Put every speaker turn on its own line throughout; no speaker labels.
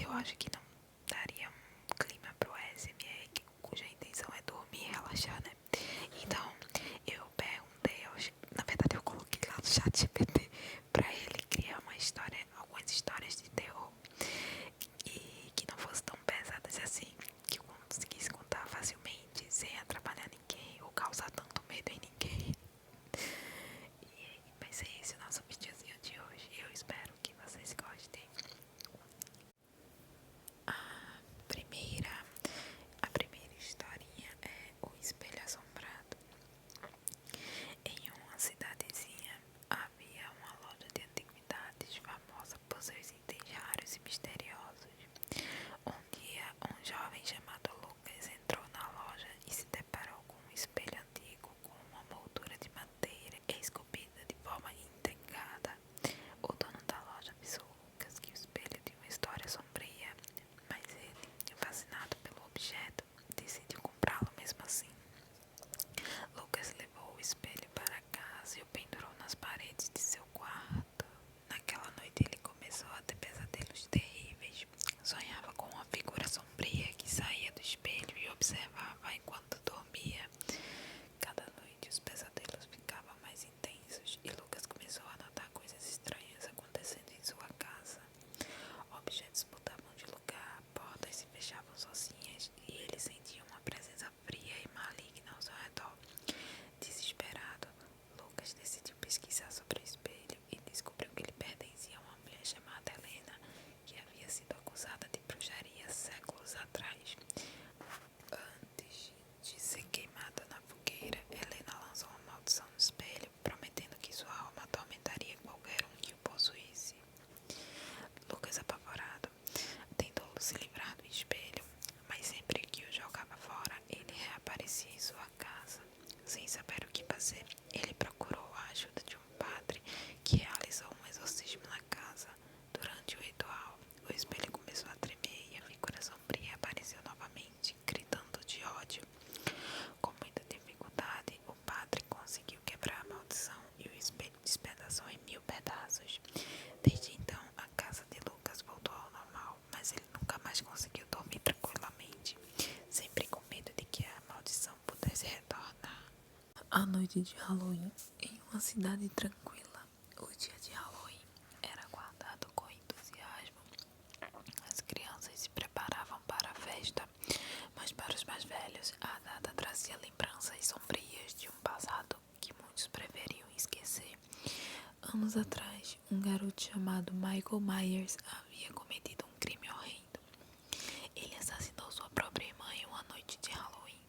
eu acho que não daria um clima pro ASMR, cuja intenção é dormir e relaxar, né? Então, eu perguntei, na verdade eu coloquei lá no chat GPT pra ele criar uma história, algumas histórias de terror e que não fossem tão pesadas assim, que eu conseguisse contar facilmente, sem atrapalhar ninguém ou causar tanto medo em ninguém. Vai ser esse o nosso videozinho de hoje. Eu espero que vocês gostem. Primeira, a primeira historinha é O Espelho Assombrado. Em uma cidadezinha havia uma loja de antiguidades famosa por seus itens raros e misteriosos. Um dia, um jovem chamado Lucas entrou na loja e se deparou com um espelho antigo com uma moldura de madeira esculpida de forma intricada. O dono da loja avisou Lucas que o espelho tinha uma história sombria, mas ele, fascinado pelo objeto, decidiu comprá-lo mesmo assim. Lucas levou o espelho para casa e o pendurou nas paredes de seu quarto. Naquela noite ele começou a ter pesadelos terríveis. Sonhava com uma figura sombria que saía do espelho e observava enquanto dormia. Cada noite os pesadelos ficavam mais intensos e Lucas começou a notar coisas estranhas acontecendo em sua casa. Objetos mudavam de lugar, portas se fechavam sozinhas e ele sentia uma presença fria e maligna ao seu redor. Desesperado, Lucas decidiu pesquisar sobre o espelho e descobriu que ele pertencia a uma mulher chamada Helena, que havia sido acusada de bruxaria séculos atrás. Antes de ser queimada na fogueira, Helena lançou uma maldição no espelho, prometendo que sua alma atormentaria qualquer um que o possuísse. Lucas, apavorado, tentou se livrar do espelho, mas sempre que o jogava fora, ele reaparecia em sua casa. Sem saber o que fazer, ele procurou a ajuda de um padre que realizou um exorcismo na casa. Durante o ritual, o espelho começou a tremer e a figura sombria apareceu novamente, gritando de ódio. Com muita dificuldade, o padre conseguiu quebrar a maldição e o espelho despedaçou em 1000 pedaços. Desde então, a casa de Lucas voltou ao normal, mas ele nunca mais conseguiu dormir tranquilamente, sempre com medo de que a maldição pudesse retornar. A noite de Halloween, em uma cidade tranquila, o dia de Halloween era guardado com entusiasmo. As crianças se preparavam para a festa, mas para os mais velhos, a data trazia lembranças sombrias de um passado que muitos preferiam esquecer. Anos atrás, um garoto chamado Michael Myers havia cometido um crime horrendo. Ele assassinou sua própria irmã em uma noite de Halloween.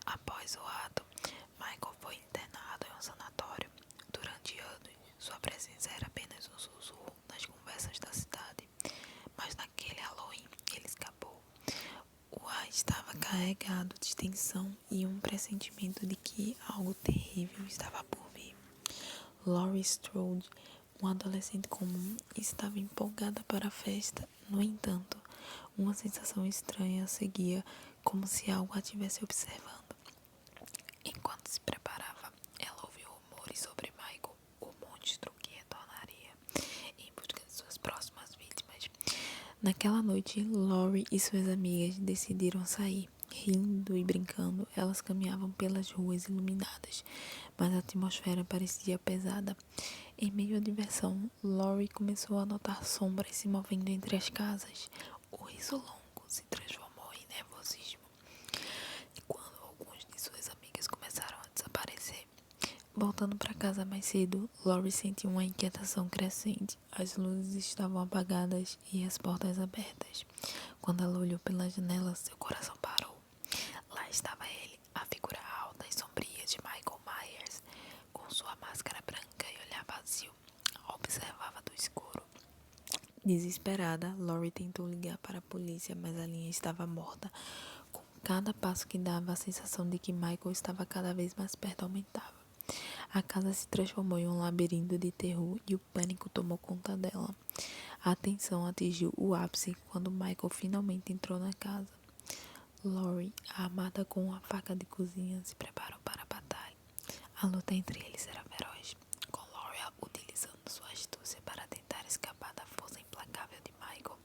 Após o ato, Michael foi internado em um sanatório. Durante anos, sua presença era apenas um sussurro nas conversas da cidade. Mas naquele Halloween, ele escapou. O ar estava carregado de tensão e um pressentimento de que algo terrível estava por vir. Laurie Strode, uma adolescente comum, estava empolgada para a festa. No entanto, uma sensação estranha a seguia, como se algo a estivesse observando. Enquanto se preparava, ela ouviu rumores sobre Michael, o monstro que retornaria em busca de suas próximas vítimas. Naquela noite, Laurie e suas amigas decidiram sair. Rindo e brincando, elas caminhavam pelas ruas iluminadas, mas a atmosfera parecia pesada. Em meio à diversão, Laurie começou a notar sombras se movendo entre as casas. O riso longo se transformou em nervosismo. E quando alguns de suas amigas começaram a desaparecer, voltando para casa mais cedo, Laurie sentiu uma inquietação crescente. As luzes estavam apagadas e as portas abertas. Quando ela olhou pela janela, seu coração parou. Lá estava ele, a figura alta e sombria de Michael Myers, com sua máscara branca e olhar vazio. Observava do escuro. Desesperada, Laurie tentou ligar para a polícia, mas a linha estava morta. Com cada passo que dava, a sensação de que Michael estava cada vez mais perto aumentava. A casa se transformou em um labirinto de terror e o pânico tomou conta dela. A tensão atingiu o ápice quando Michael finalmente entrou na casa. Laurie, armada com uma faca de cozinha, se preparou para a batalha. A luta entre eles era feroz, com Laurie utilizando sua astúcia para tentar escapar da força implacável de Michael.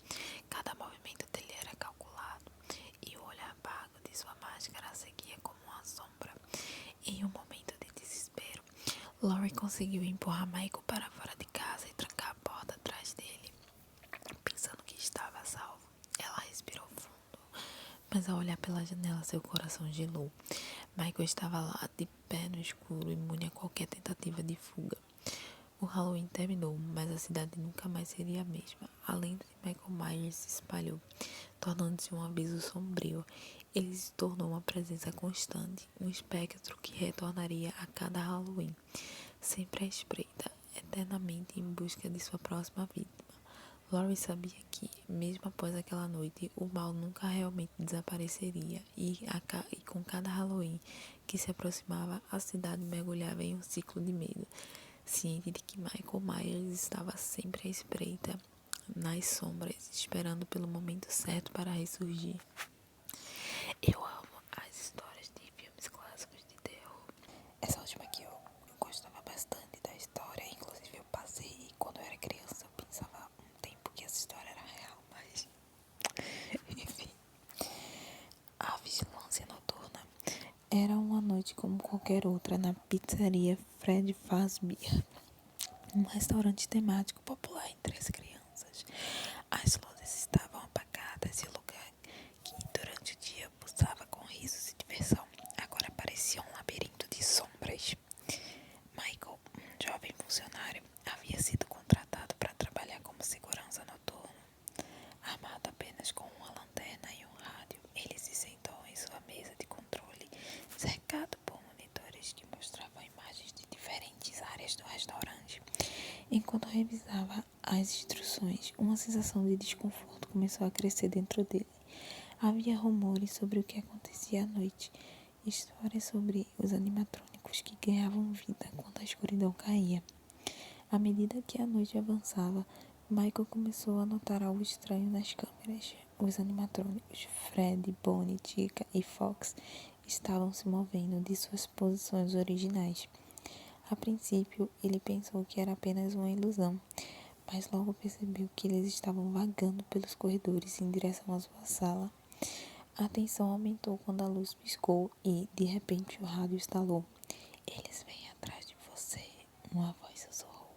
Laurie conseguiu empurrar Michael para fora de casa e trancar a porta atrás dele, pensando que estava salvo. Ela respirou fundo, mas ao olhar pela janela seu coração gelou. Michael estava lá, de pé no escuro, imune a qualquer tentativa de fuga. O Halloween terminou, mas a cidade nunca mais seria a mesma. A lenda de Michael Myers se espalhou, tornando-se um aviso sombrio. Ele se tornou uma presença constante, um espectro que retornaria a cada Halloween, sempre à espreita, eternamente em busca de sua próxima vítima. Laurie sabia que, mesmo após aquela noite, o mal nunca realmente desapareceria, e com cada Halloween que se aproximava, a cidade mergulhava em um ciclo de medo, ciente de que Michael Myers estava sempre à espreita, nas sombras, esperando pelo momento certo para ressurgir. Eu amo as histórias de filmes clássicos de terror. Essa última aqui eu gostava bastante da história, inclusive eu passei e quando eu era criança eu pensava um tempo que essa história era real, mas enfim. A vigilância noturna era uma noite como qualquer outra na pizzaria Fred Fazbear, um restaurante temático popular entre as crianças. As luzes estavam apagadas e o lugar, que durante o dia pulsava com risos e diversão, agora parecia um labirinto de sombras. Michael, um jovem funcionário, havia sido contratado para trabalhar como segurança noturno. Armado apenas com uma lanterna e um rádio, ele se sentou em sua mesa de controle, cercado por monitores que mostravam imagens de diferentes áreas do restaurante. Enquanto revisava as instruções, uma sensação de desconforto começou a crescer dentro dele. Havia rumores sobre o que acontecia à noite, histórias sobre os animatrônicos que ganhavam vida quando a escuridão caía. À medida que a noite avançava, Michael começou a notar algo estranho nas câmeras. Os animatrônicos, Fred, Bonnie, Chica e Fox, estavam se movendo de suas posições originais. A princípio, ele pensou que era apenas uma ilusão, mas logo percebeu que eles estavam vagando pelos corredores em direção à sua sala. A tensão aumentou quando a luz piscou e, de repente, o rádio estalou. "Eles vêm atrás de você", uma voz sussurrou.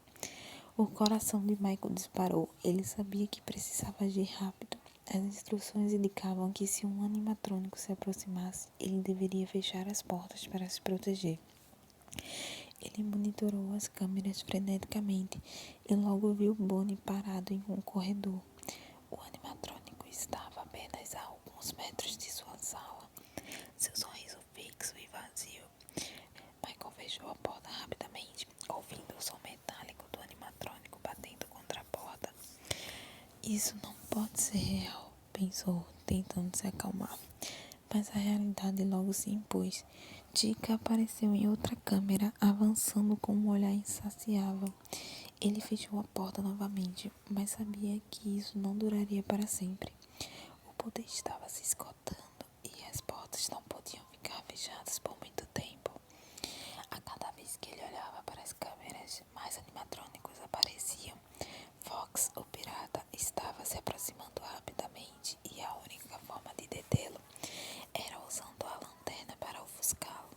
O coração de Michael disparou. Ele sabia que precisava agir rápido. As instruções indicavam que se um animatrônico se aproximasse, ele deveria fechar as portas para se proteger. Ele monitorou as câmeras freneticamente e logo viu Bonnie parado em um corredor. O animatrônico estava apenas a alguns metros de sua sala, seu sorriso fixo e vazio. Michael fechou a porta rapidamente, ouvindo o som metálico do animatrônico batendo contra a porta. "Isso não pode ser real", pensou, tentando se acalmar. Mas a realidade logo se impôs. Chica apareceu em outra câmera, avançando com um olhar insaciável. Ele fechou a porta novamente, mas sabia que isso não duraria para sempre. O poder estava se esgotando e as portas não podiam ficar fechadas por muito tempo. A cada vez que ele olhava para as câmeras, mais animatrônicos apareciam. Fox, o pirata, estava se aproximando rapidamente e a única forma de detê-lo era usando a lanterna para ofuscá-lo.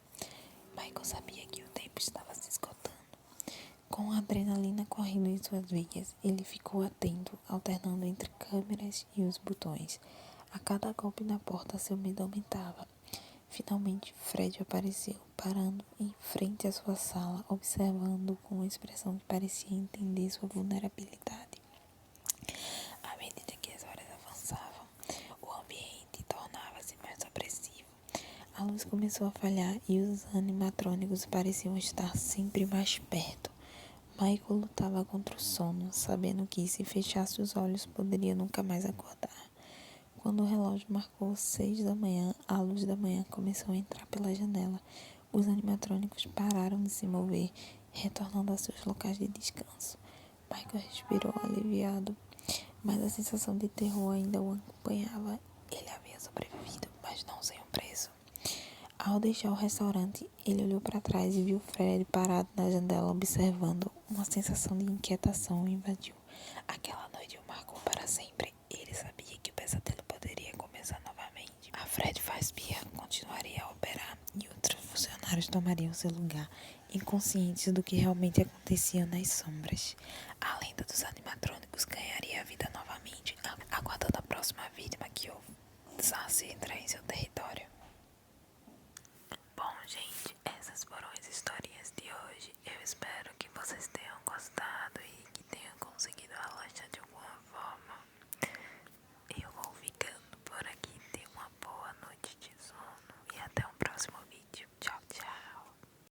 Michael sabia que o tempo estava se esgotando. Com a adrenalina correndo em suas veias, ele ficou atento, alternando entre câmeras e os botões. A cada golpe na porta, seu medo aumentava. Finalmente, Fred apareceu, parando em frente à sua sala, observando com uma expressão que parecia entender sua vulnerabilidade. À medida que as horas avançavam, o ambiente tornava-se mais opressivo. A luz começou a falhar e os animatrônicos pareciam estar sempre mais perto. Michael lutava contra o sono, sabendo que se fechasse os olhos poderia nunca mais acordar. Quando o relógio marcou 6 da manhã, a luz da manhã começou a entrar pela janela. Os animatrônicos pararam de se mover, retornando a seus locais de descanso. Michael respirou aliviado, mas a sensação de terror ainda o acompanhava. Ele havia sobrevivido, mas não sem um preço. Ao deixar o restaurante, ele olhou para trás e viu Fred parado na janela observando. Uma sensação de inquietação o invadiu. Aquela noite o marcou para sempre. Ele sabia que o pesadelo poderia começar novamente. A Fred Fazbear continuaria a operar e outros funcionários tomariam seu lugar. inconscientes do que realmente acontecia nas sombras. A lenda dos animatrônicos ganharia vida novamente, aguardando a próxima vítima que ousasse entrar em seu território. Bom, gente, essas foram as historinhas de hoje. Eu espero que vocês tenham gostado e